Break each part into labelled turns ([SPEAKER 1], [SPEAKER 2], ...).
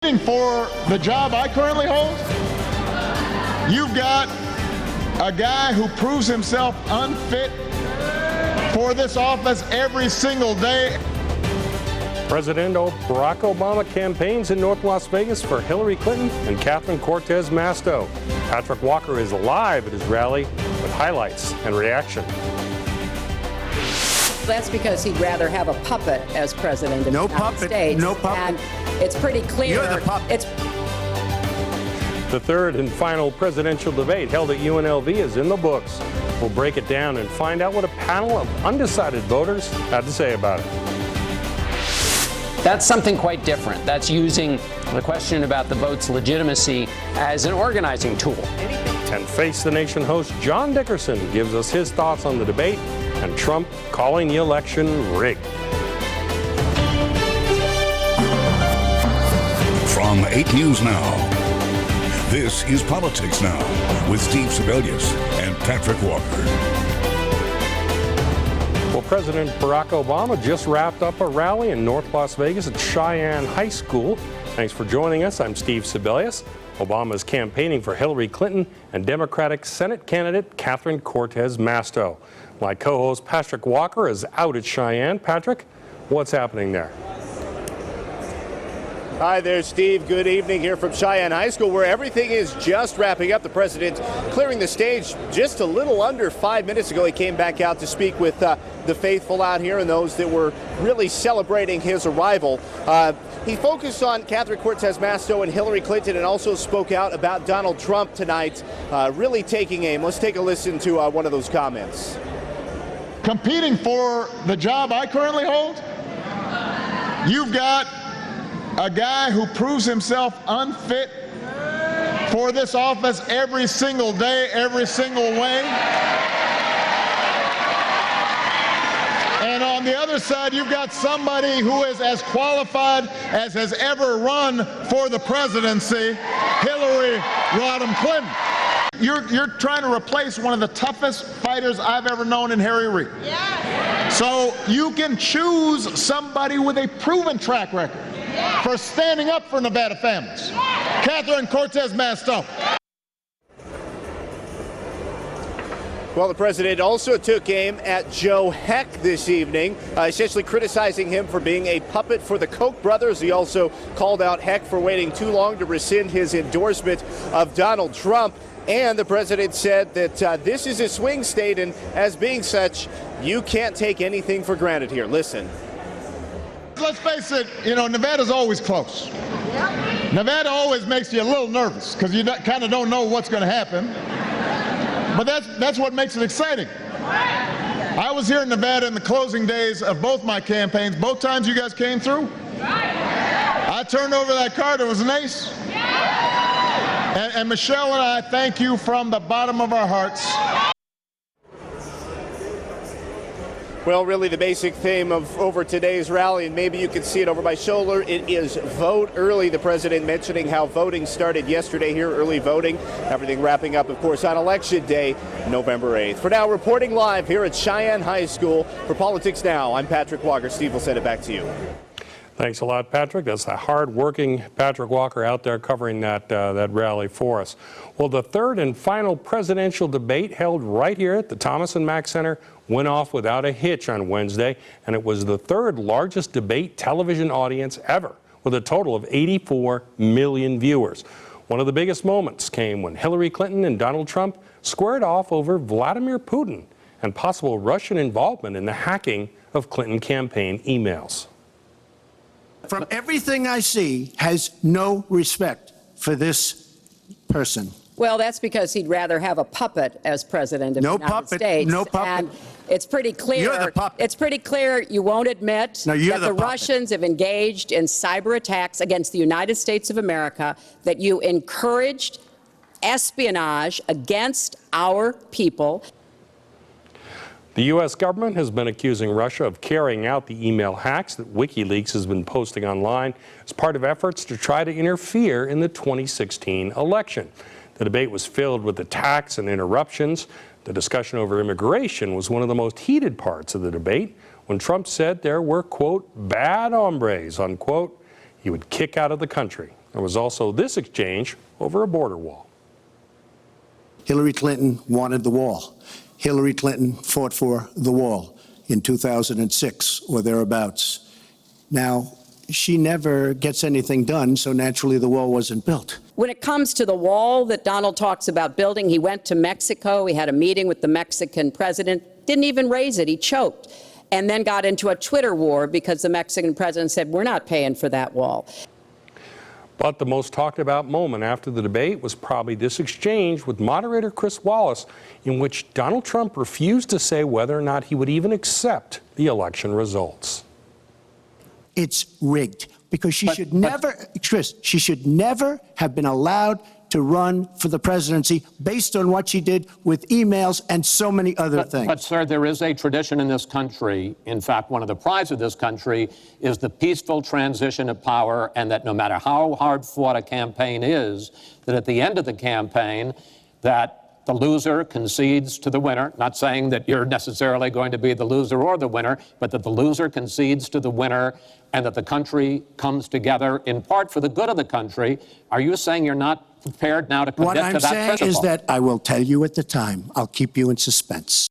[SPEAKER 1] For the job I currently hold, you've got a guy who proves himself unfit for this office every single day.
[SPEAKER 2] President Barack Obama campaigns in North Las Vegas for Hillary Clinton and Catherine Cortez Masto. Patrick Walker is live at his rally with highlights and reaction.
[SPEAKER 3] That's because he'd rather have a puppet as president of the United States.
[SPEAKER 4] No puppet.
[SPEAKER 3] And it's pretty clear.
[SPEAKER 4] You're the puppet.
[SPEAKER 2] The third and final presidential debate held at UNLV is in the books. We'll break it down and find out what a panel of undecided voters had to say about it.
[SPEAKER 5] That's something quite different. That's using the question about the vote's legitimacy as an organizing tool.
[SPEAKER 2] And Face the Nation host John Dickerson gives us his thoughts on the debate and Trump calling the election rigged.
[SPEAKER 6] From 8 News Now, this is Politics Now with Steve Sebelius and Patrick Walker.
[SPEAKER 2] Well, President Barack Obama just wrapped up a rally in North Las Vegas at Cheyenne High School. Thanks for joining us. I'm Steve Sebelius. Obama is campaigning for Hillary Clinton and Democratic Senate candidate Catherine Cortez Masto. My co-host Patrick Walker is out at Cheyenne. Patrick, what's happening there?
[SPEAKER 7] Hi there, Steve. Good evening here from Cheyenne High School, where everything is just wrapping up. The president clearing the stage just a little under 5 minutes ago. He came back out to speak with the faithful out here and those that were really celebrating his arrival. He focused on Catherine Cortez Masto and Hillary Clinton and also spoke out about Donald Trump tonight, really taking aim. Let's take a listen to one of those comments.
[SPEAKER 1] Competing for the job I currently hold, you've got a guy who proves himself unfit for this office every single day, every single way. And on the other side, you've got somebody who is as qualified as has ever run for the presidency, Hillary Rodham Clinton. You're trying to replace one of the toughest fighters I've ever known in Harry Reid. Yeah. So you can choose somebody with a proven track record for standing up for Nevada families. Yeah. Catherine Cortez Masto.
[SPEAKER 7] Well, the president also took aim at Joe Heck this evening, essentially criticizing him for being a puppet for the Koch brothers. He also called out Heck for waiting too long to rescind his endorsement of Donald Trump. And the president said that this is a swing state, and as being such, you can't take anything for granted here. Listen.
[SPEAKER 1] Let's face it, Nevada's always close. Yep. Nevada always makes you a little nervous because you kind of don't know what's going to happen. But that's what makes it exciting. I was here in Nevada in the closing days of both my campaigns. Both times you guys came through. I turned over that card. It was an ace. And Michelle and I thank you from the bottom of our hearts.
[SPEAKER 7] Well, really the basic theme of over today's rally, and maybe you can see it over my shoulder, it is vote early. The president mentioning how voting started yesterday here, early voting. Everything wrapping up, of course, on Election Day, November 8th. For now, reporting live here at Cheyenne High School for Politics Now, I'm Patrick Walker. Steve will send it back to you.
[SPEAKER 2] Thanks a lot, Patrick. That's the hard-working Patrick Walker out there covering that rally for us. Well, the third and final presidential debate held right here at the Thomas and Mack Center went off without a hitch on Wednesday, and it was the third largest debate television audience ever, with a total of 84 million viewers. One of the biggest moments came when Hillary Clinton and Donald Trump squared off over Vladimir Putin and possible Russian involvement in the hacking of Clinton campaign emails.
[SPEAKER 4] From everything I see, has no respect for this person.
[SPEAKER 3] Well, that's because he'd rather have a puppet as president of the United States.
[SPEAKER 4] No puppet.
[SPEAKER 3] And it's pretty clear.
[SPEAKER 4] You're the puppet.
[SPEAKER 3] It's pretty clear you won't admit that the Russians have engaged in cyber attacks against the United States of America, that you encouraged espionage against our people.
[SPEAKER 2] The U.S. government has been accusing Russia of carrying out the email hacks that WikiLeaks has been posting online as part of efforts to try to interfere in the 2016 election. The debate was filled with attacks and interruptions. The discussion over immigration was one of the most heated parts of the debate when Trump said there were, quote, bad hombres, unquote, he would kick out of the country. There was also this exchange over a border wall.
[SPEAKER 4] Hillary Clinton wanted the wall. Hillary Clinton fought for the wall in 2006 or thereabouts. Now, she never gets anything done, so naturally the wall wasn't built.
[SPEAKER 3] When it comes to the wall that Donald talks about building, he went to Mexico. He had a meeting with the Mexican president, didn't even raise it. He choked, and then got into a Twitter war because the Mexican president said, we're not paying for that wall.
[SPEAKER 2] But the most talked about moment after the debate was probably this exchange with moderator Chris Wallace, in which Donald Trump refused to say whether or not he would even accept the election results.
[SPEAKER 4] It's rigged because she should never have been allowed to run for the presidency based on what she did with emails and so many other things.
[SPEAKER 8] But, sir, there is a tradition in this country. In fact, one of the prides of this country is the peaceful transition of power, and that no matter how hard fought a campaign is, that at the end of the campaign, that the loser concedes to the winner, not saying that you're necessarily going to be the loser or the winner, but that the loser concedes to the winner and that the country comes together in part for the good of the country. Are you saying you're not prepared now to commit to that principle?
[SPEAKER 4] What I'm saying is that I will tell you at the time. I'll keep you in suspense.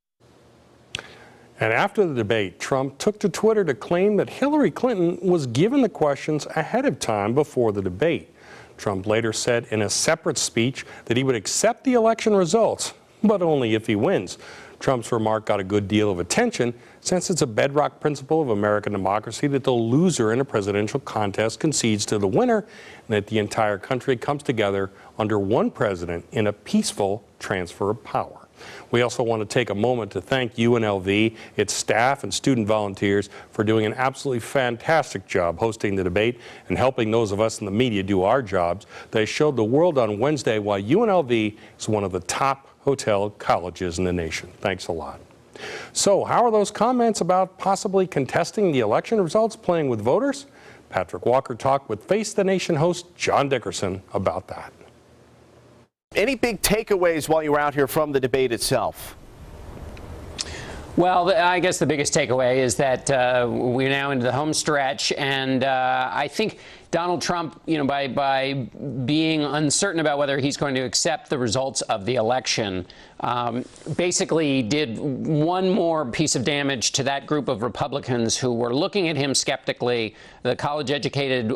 [SPEAKER 2] And after the debate, Trump took to Twitter to claim that Hillary Clinton was given the questions ahead of time before the debate. Trump later said in a separate speech that he would accept the election results, but only if he wins. Trump's remark got a good deal of attention since it's a bedrock principle of American democracy that the loser in a presidential contest concedes to the winner and that the entire country comes together under one president in a peaceful transfer of power. We also want to take a moment to thank UNLV, its staff and student volunteers for doing an absolutely fantastic job hosting the debate and helping those of us in the media do our jobs. They showed the world on Wednesday why UNLV is one of the top hotel colleges in the nation. Thanks a lot. So how are those comments about possibly contesting the election results playing with voters? Patrick Walker talked with Face the Nation host John Dickerson about that.
[SPEAKER 7] Any big takeaways while you were out here from the debate itself?
[SPEAKER 5] Well, I guess the biggest takeaway is that we're now into the home stretch, and I think Donald Trump, by being uncertain about whether he's going to accept the results of the election, basically did one more piece of damage to that group of Republicans who were looking at him skeptically, the college-educated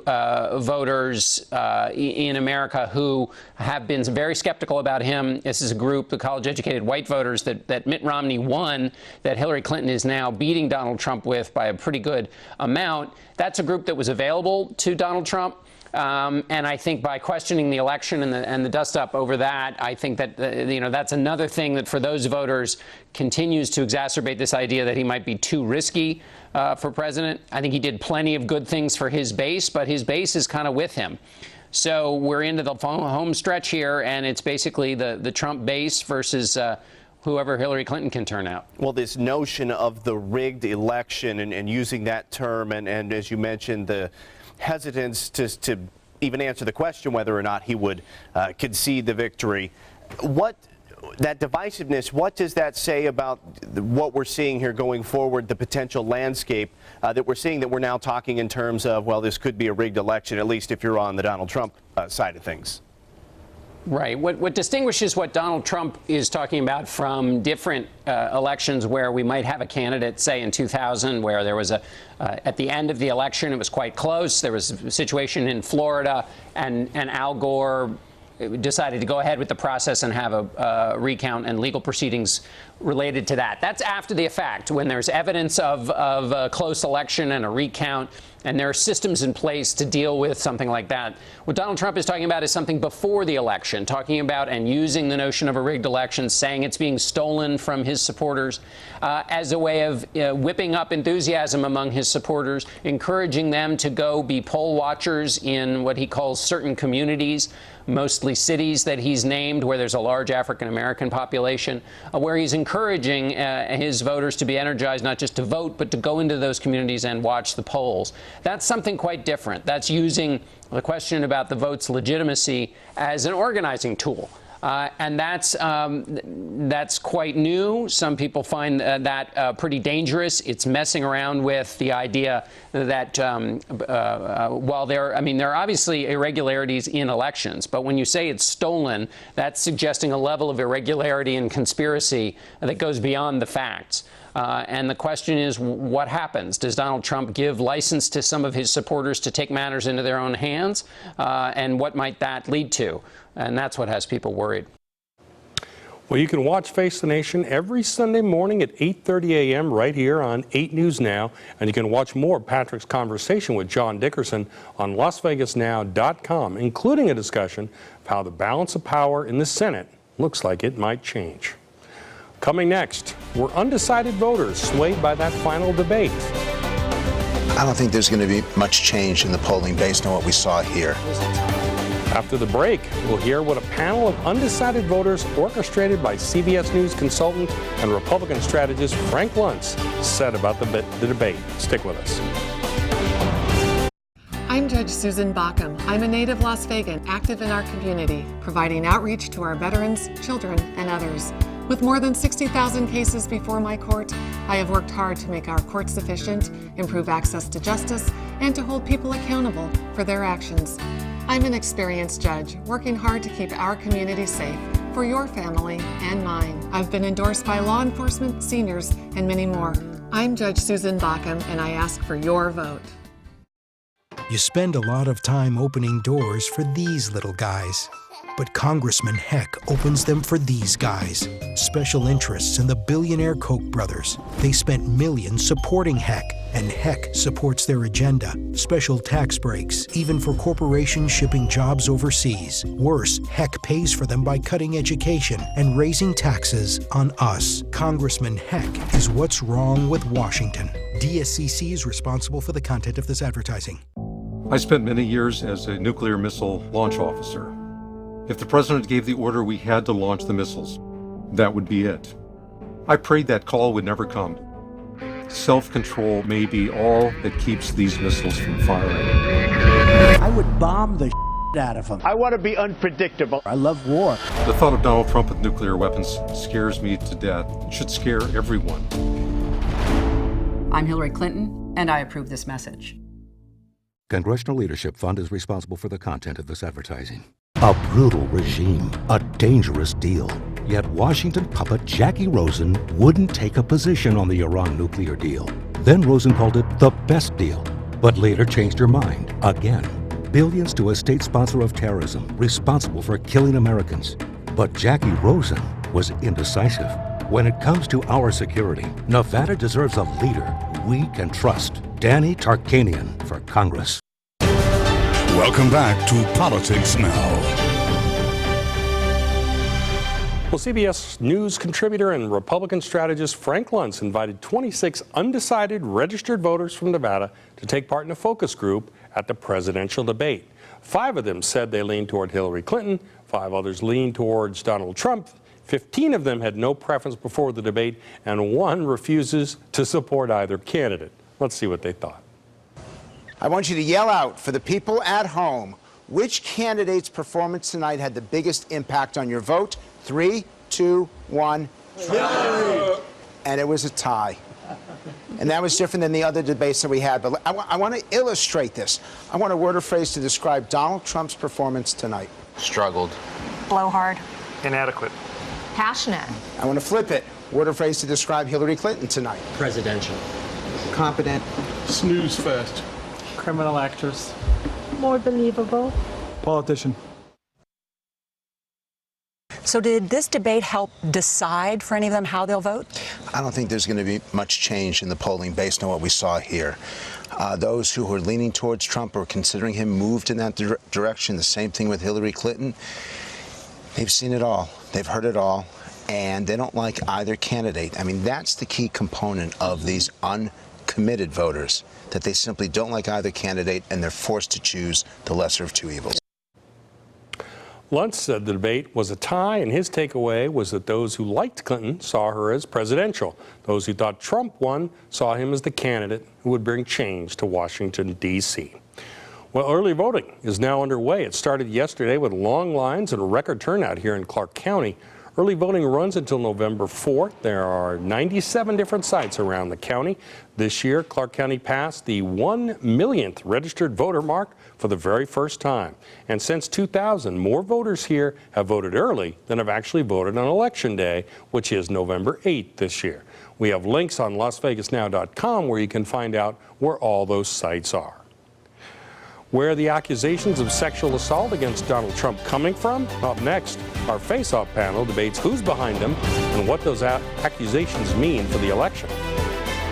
[SPEAKER 5] voters in America who have been very skeptical about him. This is a group, the college-educated white voters, that Mitt Romney won, that Hillary Clinton is now beating Donald Trump with by a pretty good amount. That's a group that was available to Donald Trump. And I think by questioning the election and the dust-up over that, I think that that's another thing that for those voters continues to exacerbate this idea that he might be too risky for president. I think he did plenty of good things for his base, but his base is kind of with him. So we're into the home stretch here, and it's basically the Trump base versus whoever Hillary Clinton can turn out.
[SPEAKER 7] Well, this notion of the rigged election and using that term, and as you mentioned, the hesitance to even answer the question whether or not he would concede the victory. That divisiveness, what does that say about what we're seeing here going forward, the potential landscape that we're seeing, that we're now talking in terms of, well, this could be a rigged election, at least if you're on the Donald Trump side of things?
[SPEAKER 5] Right. What distinguishes what Donald Trump is talking about from different elections where we might have a candidate, say in 2000, where there was at the end of the election, it was quite close. There was a situation in Florida, and Al Gore decided to go ahead with the process and have a recount and legal proceedings related to that. That's after the fact, when there's evidence of a close election and a recount, and there are systems in place to deal with something like that. What Donald Trump is talking about is something before the election, talking about and using the notion of a rigged election, saying it's being stolen from his supporters as a way of whipping up enthusiasm among his supporters, encouraging them to go be poll watchers in what he calls certain communities, mostly cities that he's named where there's a large African-American population, where he's encouraging his voters to be energized, not just to vote, but to go into those communities and watch the polls. That's something quite different. That's using the question about the vote's legitimacy as an organizing tool. And that's quite new. Some people find that pretty dangerous. It's messing around with the idea that while there are obviously irregularities in elections, but when you say it's stolen, that's suggesting a level of irregularity and conspiracy that goes beyond the facts. And the question is, what happens? Does Donald Trump give license to some of his supporters to take matters into their own hands? And what might that lead to? And that's what has people worried.
[SPEAKER 2] Well, you can watch Face the Nation every Sunday morning at 8:30 a.m. right here on 8 News Now. And you can watch more of Patrick's conversation with John Dickerson on LasVegasNow.com, including a discussion of how the balance of power in the Senate looks like it might change. Coming next, were undecided voters swayed by that final debate?
[SPEAKER 4] I don't think there's going to be much change in the polling based on what we saw here.
[SPEAKER 2] After the break, we'll hear what a panel of undecided voters orchestrated by CBS News consultant and Republican strategist Frank Luntz said about the debate. Stick with us.
[SPEAKER 9] I'm Judge Susan Baucom. I'm a native Las Vegan, active in our community, providing outreach to our veterans, children, and others. With more than 60,000 cases before my court, I have worked hard to make our courts efficient, improve access to justice, and to hold people accountable for their actions. I'm an experienced judge, working hard to keep our community safe for your family and mine. I've been endorsed by law enforcement, seniors, and many more. I'm Judge Susan Baucom, and I ask for your vote.
[SPEAKER 10] You spend a lot of time opening doors for these little guys. But Congressman Heck opens them for these guys. Special interests in the billionaire Koch brothers. They spent millions supporting Heck, and Heck supports their agenda. Special tax breaks, even for corporations shipping jobs overseas. Worse, Heck pays for them by cutting education and raising taxes on us. Congressman Heck is what's wrong with Washington. DSCC is responsible for the content of this advertising.
[SPEAKER 11] I spent many years as a nuclear missile launch officer. If the president gave the order we had to launch the missiles, that would be it. I prayed that call would never come. Self-control may be all that keeps these missiles from firing.
[SPEAKER 12] I would bomb the out of them.
[SPEAKER 7] I want to be unpredictable.
[SPEAKER 12] I love war.
[SPEAKER 11] The thought of Donald Trump with nuclear weapons scares me to death. It should scare everyone.
[SPEAKER 3] I'm Hillary Clinton, and I approve this message.
[SPEAKER 13] Congressional Leadership Fund is responsible for the content of this advertising. A brutal regime, a dangerous deal. Yet Washington puppet Jackie Rosen wouldn't take a position on the Iran nuclear deal. Then Rosen called it the best deal, but later changed her mind again. Billions to a state sponsor of terrorism, responsible for killing Americans. But Jackie Rosen was indecisive. When it comes to our security, Nevada deserves a leader we can trust. Danny Tarkanian for Congress.
[SPEAKER 6] Welcome back to Politics Now.
[SPEAKER 2] Well, CBS News contributor and Republican strategist Frank Luntz invited 26 undecided registered voters from Nevada to take part in a focus group at the presidential debate. 5 of them said they leaned toward Hillary Clinton, 5 others leaned towards Donald Trump, 15 of them had no preference before the debate, and 1 refuses to support either candidate. Let's see what they thought.
[SPEAKER 14] I want you to yell out for the people at home, which candidate's performance tonight had the biggest impact on your vote? 3, 2, 1. Hillary. And it was a tie. And that was different than the other debates that we had. But I want to illustrate this. I want a word or phrase to describe Donald Trump's performance tonight.
[SPEAKER 15] Struggled.
[SPEAKER 16] Blowhard.
[SPEAKER 15] Inadequate.
[SPEAKER 16] Passionate.
[SPEAKER 14] I want to flip it. Word or phrase to describe Hillary Clinton tonight.
[SPEAKER 15] Presidential.
[SPEAKER 14] Competent.
[SPEAKER 15] Snooze fest.
[SPEAKER 12] Criminal actress.
[SPEAKER 16] More believable.
[SPEAKER 12] Politician.
[SPEAKER 17] So did this debate help decide for any of them how they'll vote?
[SPEAKER 4] I don't think there's going to be much change in the polling based on what we saw here. Those who were leaning towards Trump or considering him moved in that direction. The same thing with Hillary Clinton. They've seen it all. They've heard it all. And they don't like either candidate. I mean, that's the key component of these uncommitted voters, that they simply don't like either candidate and they're forced to choose the lesser of two evils.
[SPEAKER 2] Luntz said the debate was a tie, and his takeaway was that those who liked Clinton saw her as presidential. Those who thought Trump won saw him as the candidate who would bring change to Washington, D.C. Well, early voting is now underway. It started yesterday with long lines and a record turnout here in Clark County. Early voting runs until November 4th. There are 97 different sites around the county. This year, Clark County passed the 1 millionth registered voter mark for the very first time. And since 2000, more voters here have voted early than have actually voted on Election Day, which is November 8th this year. We have links on LasVegasNow.com where you can find out where all those sites are. Where are the accusations of sexual assault against Donald Trump coming from? Up next, our face-off panel debates who's behind them and what those accusations mean for the election.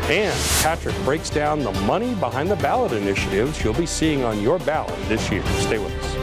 [SPEAKER 2] And Patrick breaks down the money behind the ballot initiatives you'll be seeing on your ballot this year. Stay with us.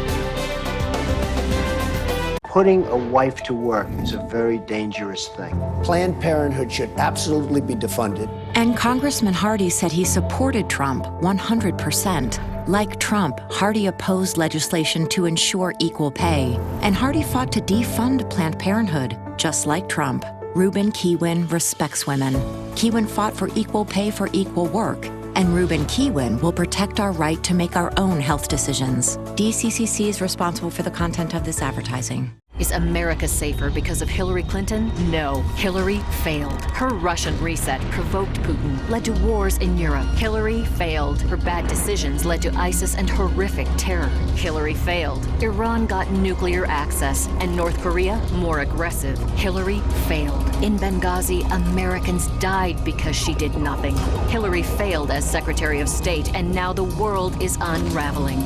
[SPEAKER 12] Putting a wife to work is a very dangerous thing.
[SPEAKER 4] Planned Parenthood should absolutely be defunded.
[SPEAKER 17] And Congressman Hardy said he supported Trump 100%. Like Trump, Hardy opposed legislation to ensure equal pay. And Hardy fought to defund Planned Parenthood, just like Trump. Reuben Kewin respects women. Kewin fought for equal pay for equal work. And Reuben Kewin will protect our right to make our own health decisions. DCCC is responsible for the content of this advertising.
[SPEAKER 18] Is America safer because of Hillary Clinton? No. Hillary failed. Her Russian reset provoked Putin, led to wars in Europe. Hillary failed. Her bad decisions led to ISIS and horrific terror. Hillary failed. Iran got nuclear access, and North Korea more aggressive. Hillary failed. In Benghazi, Americans died because she did nothing. Hillary failed as Secretary of State, and now the world is unraveling.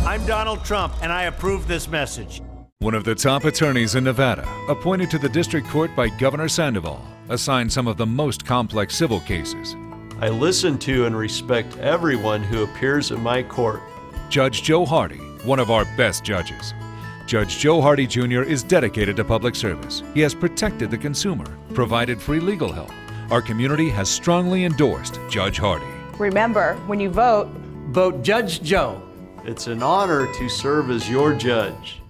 [SPEAKER 19] I'm Donald Trump, and I approve this message.
[SPEAKER 20] One of the top attorneys in Nevada, appointed to the district court by Governor Sandoval, assigned some of the most complex civil cases.
[SPEAKER 19] I listen to and respect everyone who appears in my court.
[SPEAKER 20] Judge Joe Hardy, one of our best judges. Judge Joe Hardy Jr. is dedicated to public service. He has protected the consumer, provided free legal help. Our community has strongly endorsed Judge Hardy.
[SPEAKER 21] Remember, when you vote,
[SPEAKER 19] Vote Judge Joe. It's an honor to serve as your judge.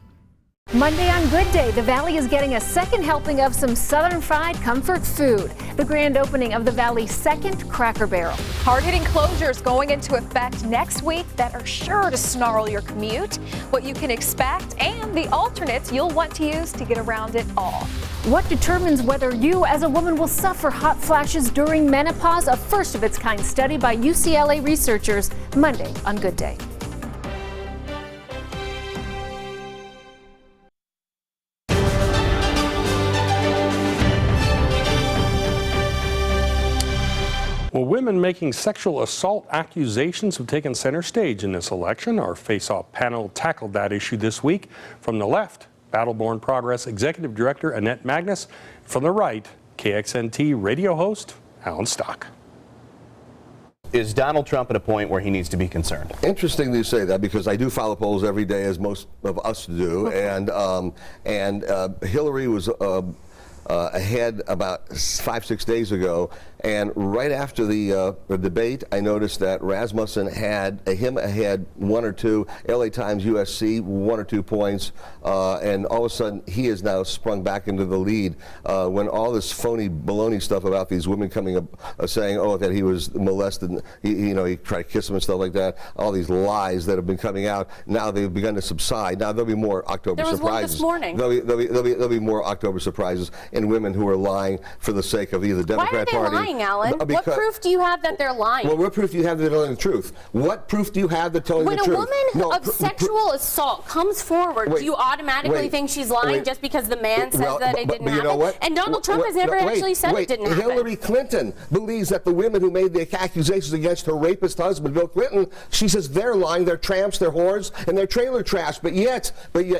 [SPEAKER 22] Monday on Good Day, the Valley is getting a second helping of some Southern fried comfort food. The grand opening of the Valley's second Cracker Barrel.
[SPEAKER 23] Hard-hitting closures going into effect next week that are sure to snarl your commute, what you can expect, and the alternates you'll want to use to get around it all.
[SPEAKER 22] What determines whether you as a woman will suffer hot flashes during menopause? A first-of-its-kind study by UCLA researchers, Monday on Good Day.
[SPEAKER 2] Well, women making sexual assault accusations have taken center stage in this election. Our face-off panel tackled that issue this week. From the left, Battleborn Progress Executive Director Annette Magnus. From the right, KXNT radio host Alan Stock.
[SPEAKER 24] Is Donald Trump at a point where he needs to be concerned?
[SPEAKER 25] Interesting that you say that, because I do follow polls every day, as most of us do, and Hillary was ahead about 5-6 days ago, and right after the debate, I noticed that Rasmussen had him ahead 1 or 2, LA Times, USC 1 or 2 points, and all of a sudden he has now sprung back into the lead when all this phony baloney stuff about these women coming up saying, oh, that he was molested, he tried to kiss him and stuff like that, all these lies that have been coming out, now they've begun to subside. Now there'll be more October surprises.
[SPEAKER 23] There was one this morning.
[SPEAKER 25] There'll be more October surprises in women who are lying for the sake of either the Democrat Party.
[SPEAKER 23] Why are they lying, Alan? What proof do you have that they're lying?
[SPEAKER 25] Well, what proof do you have that they're telling the truth? What proof do you have that telling the truth?
[SPEAKER 23] When a woman of sexual assault comes forward, do you automatically think she's lying just because the man says that it didn't happen?
[SPEAKER 25] You know what?
[SPEAKER 23] And Donald Trump has never actually said it didn't happen.
[SPEAKER 25] Hillary Clinton believes that the women who made the accusations against her rapist husband, Bill Clinton, she says they're lying, they're tramps, they're whores, and they're trailer trash. But yet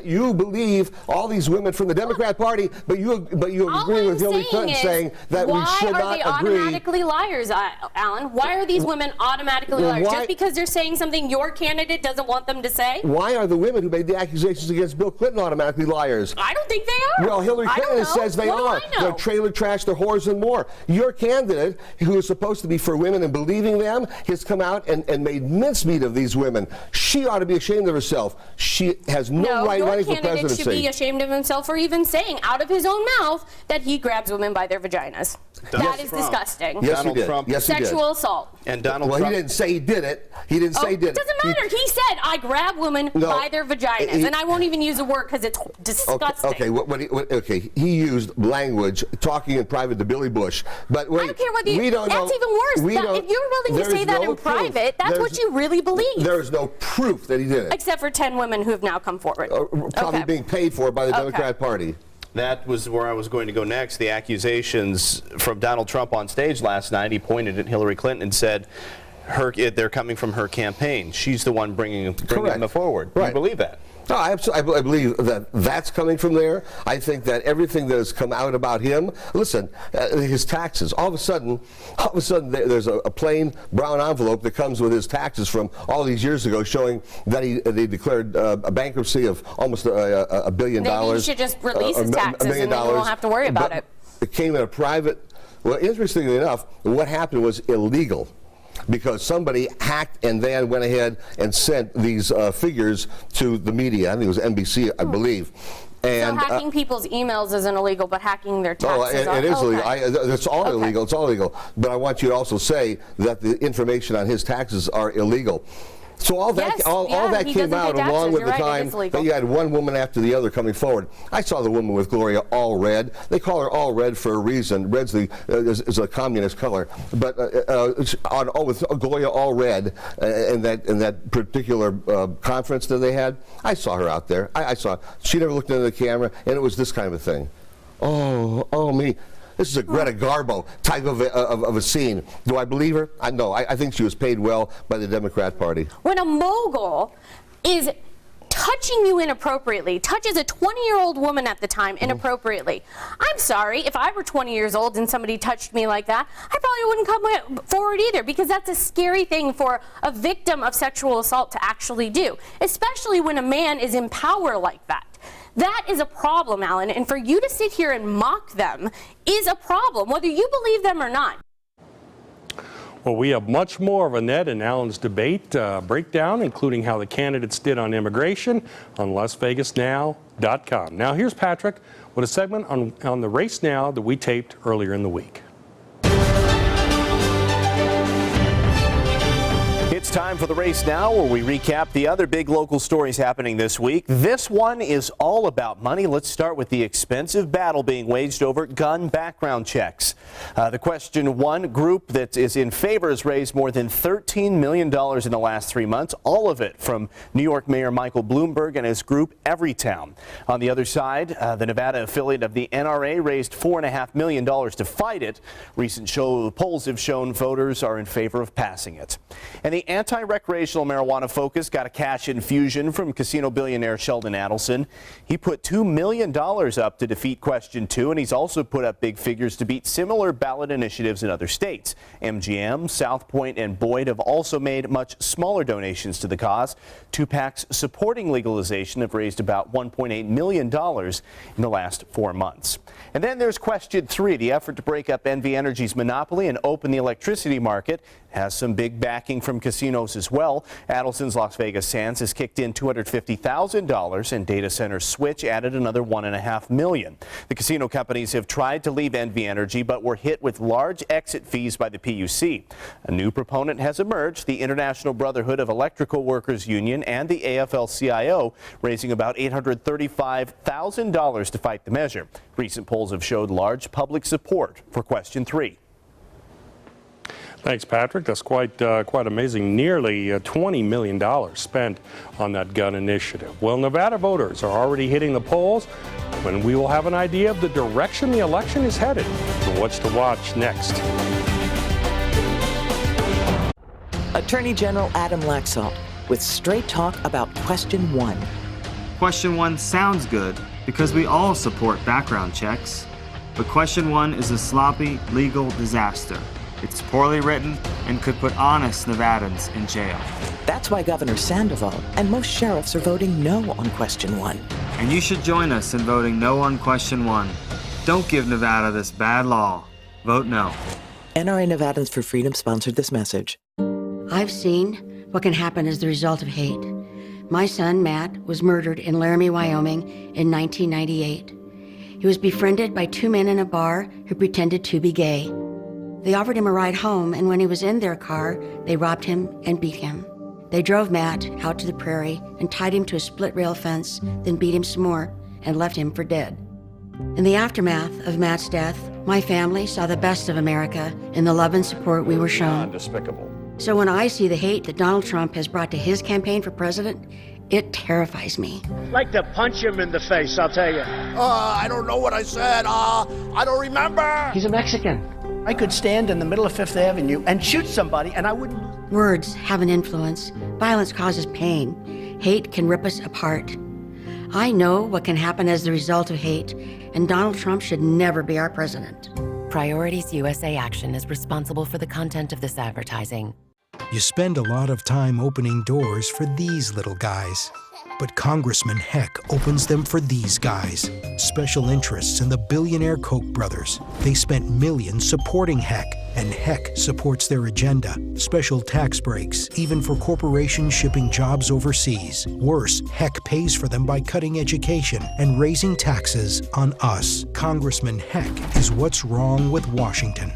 [SPEAKER 25] you believe all these women from the Democrat Party, but you agree with Hillary Clinton saying that we should not agree.
[SPEAKER 23] Why are they automatically liars, Alan? Why are these women automatically liars? Just because they're saying something your candidate doesn't want them to say?
[SPEAKER 25] Why are the women who made the accusations against Bill Clinton automatically liars?
[SPEAKER 23] I don't think they are.
[SPEAKER 25] Well, Hillary Clinton says they are. They're trailer trash, they're whores, and more. Your candidate, who is supposed to be for women and believing them, has come out and made mincemeat of these women. She ought to be ashamed of herself. She has no right running for presidency.
[SPEAKER 23] Your candidate should be ashamed of himself for even saying out of his own mouth
[SPEAKER 1] that he grabs women by their vaginas. That is disgusting.
[SPEAKER 25] Yes, he did. Yes, he did.
[SPEAKER 1] Sexual assault.
[SPEAKER 24] And Donald
[SPEAKER 25] Well,
[SPEAKER 24] Trump.
[SPEAKER 25] he didn't say he did it. He didn't say he did
[SPEAKER 1] It doesn't matter. He said, I grab women by their vaginas. And I won't even use a word because it's disgusting.
[SPEAKER 25] Okay, he used language talking in private to Billy Bush. But wait,
[SPEAKER 1] I don't care whether you,
[SPEAKER 25] we don't
[SPEAKER 1] that's
[SPEAKER 25] know.
[SPEAKER 1] even worse.
[SPEAKER 25] We
[SPEAKER 1] That,
[SPEAKER 25] don't,
[SPEAKER 1] if you're willing to say that in private, that's what you really believe.
[SPEAKER 25] There's no proof that he did it.
[SPEAKER 1] Except for 10 women who have now come forward.
[SPEAKER 25] Probably being paid for by the Democrat Party.
[SPEAKER 24] That was where I was going to go next. The accusations from Donald Trump on stage last night. He pointed at Hillary Clinton and said, they're coming from her campaign. She's the one bringing them forward.
[SPEAKER 25] Right.
[SPEAKER 24] You believe that?
[SPEAKER 25] No, I believe that that's coming from there. I think that everything that has come out about him, listen, his taxes, all of a sudden there's a plain brown envelope that comes with his taxes from all these years ago showing that they declared a bankruptcy of almost $1 billion.
[SPEAKER 1] Maybe he should just release his taxes and then we won't have to worry about it.
[SPEAKER 25] It came in a private, well, interestingly enough, what happened was illegal, because somebody hacked and then went ahead and sent these figures to the media. I think it was NBC, I believe. And,
[SPEAKER 1] so hacking people's emails isn't illegal, but hacking their taxes
[SPEAKER 25] it is illegal. It's all illegal. It's all illegal. But I want you to also say that the information on his taxes are illegal. So all that came out along with the time that you had one woman after the other coming forward. I saw the woman with Gloria Allred. They call her Allred for a reason. Red's is a communist color. But with Gloria Allred in that particular conference that they had, I saw her out there. I saw. She never looked into the camera, and it was this kind of a thing. Oh me. This is a Greta Garbo type of a scene. Do I believe her? No, I think she was paid well by the Democrat Party.
[SPEAKER 1] When a mogul is touching you inappropriately, touches a 20-year-old woman at the time inappropriately, I'm sorry, if I were 20 years old and somebody touched me like that, I probably wouldn't come forward either, because that's a scary thing for a victim of sexual assault to actually do, especially when a man is in power like that. That is a problem, Alan, and for you to sit here and mock them is a problem, whether you believe them or not.
[SPEAKER 2] Well, we have much more of Annette and Alan's debate breakdown, including how the candidates did on immigration, on LasVegasNow.com. Now, here's Patrick with a segment on the race now that we taped earlier in the week.
[SPEAKER 7] It's time for the race now, where we recap the other big local stories happening this week. This one is all about money. Let's start with the expensive battle being waged over gun background checks. The Question 1 group that is in favor has raised more than $13 million in the last 3 months, all of it from New York Mayor Michael Bloomberg and his group Everytown. On the other side, the Nevada affiliate of the NRA raised $4.5 million to fight it. Recent polls have shown voters are in favor of passing it. And the anti-recreational marijuana focus got a cash infusion from casino billionaire Sheldon Adelson. He put $2 million up to defeat Question 2, and he's also put up big figures to beat similar ballot initiatives in other states. MGM, South Point, and Boyd have also made much smaller donations to the cause. Two PACs supporting legalization have raised about $1.8 million in the last 4 months. And then there's Question 3, the effort to break up NV Energy's monopoly and open the electricity market. Has some big backing from casinos as well. Adelson's Las Vegas Sands has kicked in $250,000, and data center Switch added another $1.5 million. The casino companies have tried to leave NV Energy, but were hit with large exit fees by the PUC. A new proponent has emerged, the International Brotherhood of Electrical Workers Union and the AFL-CIO, raising about $835,000 to fight the measure. Recent polls have showed large public support for Question 3.
[SPEAKER 2] Thanks, Patrick. That's quite amazing. Nearly $20 million spent on that gun initiative. Well, Nevada voters are already hitting the polls when we will have an idea of the direction the election is headed. So what's to watch next?
[SPEAKER 5] Attorney General Adam Laxalt with straight talk about Question 1.
[SPEAKER 8] Question 1 sounds good because we all support background checks, but Question 1 is a sloppy legal disaster. It's poorly written and could put honest Nevadans in jail.
[SPEAKER 5] That's why Governor Sandoval and most sheriffs are voting no on Question 1.
[SPEAKER 8] And you should join us in voting no on Question 1. Don't give Nevada this bad law. Vote no.
[SPEAKER 5] NRA Nevadans for Freedom sponsored this message.
[SPEAKER 9] I've seen what can happen as the result of hate. My son, Matt, was murdered in Laramie, Wyoming in 1998. He was befriended by two men in a bar who pretended to be gay. They offered him a ride home, and when he was in their car, they robbed him and beat him. They drove Matt out to the prairie and tied him to a split rail fence, then beat him some more and left him for dead. In the aftermath of Matt's death, my family saw the best of America in the love and support we were shown.
[SPEAKER 15] Despicable.
[SPEAKER 9] So when I see the hate that Donald Trump has brought to his campaign for president, it terrifies me.
[SPEAKER 12] I'd like to punch him in the face, I'll tell you.
[SPEAKER 14] I don't know what I said. I don't remember.
[SPEAKER 12] He's a Mexican. I could stand in the middle of Fifth Avenue and shoot somebody and I wouldn't.
[SPEAKER 9] Words have an influence. Violence causes pain. Hate can rip us apart. I know what can happen as the result of hate, and Donald Trump should never be our president.
[SPEAKER 17] Priorities USA Action is responsible for the content of this advertising.
[SPEAKER 3] You spend a lot of time opening doors for these little guys. But Congressman Heck opens them for these guys. Special interests in the billionaire Koch brothers. They spent millions supporting Heck, and Heck supports their agenda. Special tax breaks, even for corporations shipping jobs overseas. Worse, Heck pays for them by cutting education and raising taxes on us. Congressman Heck is what's wrong with Washington.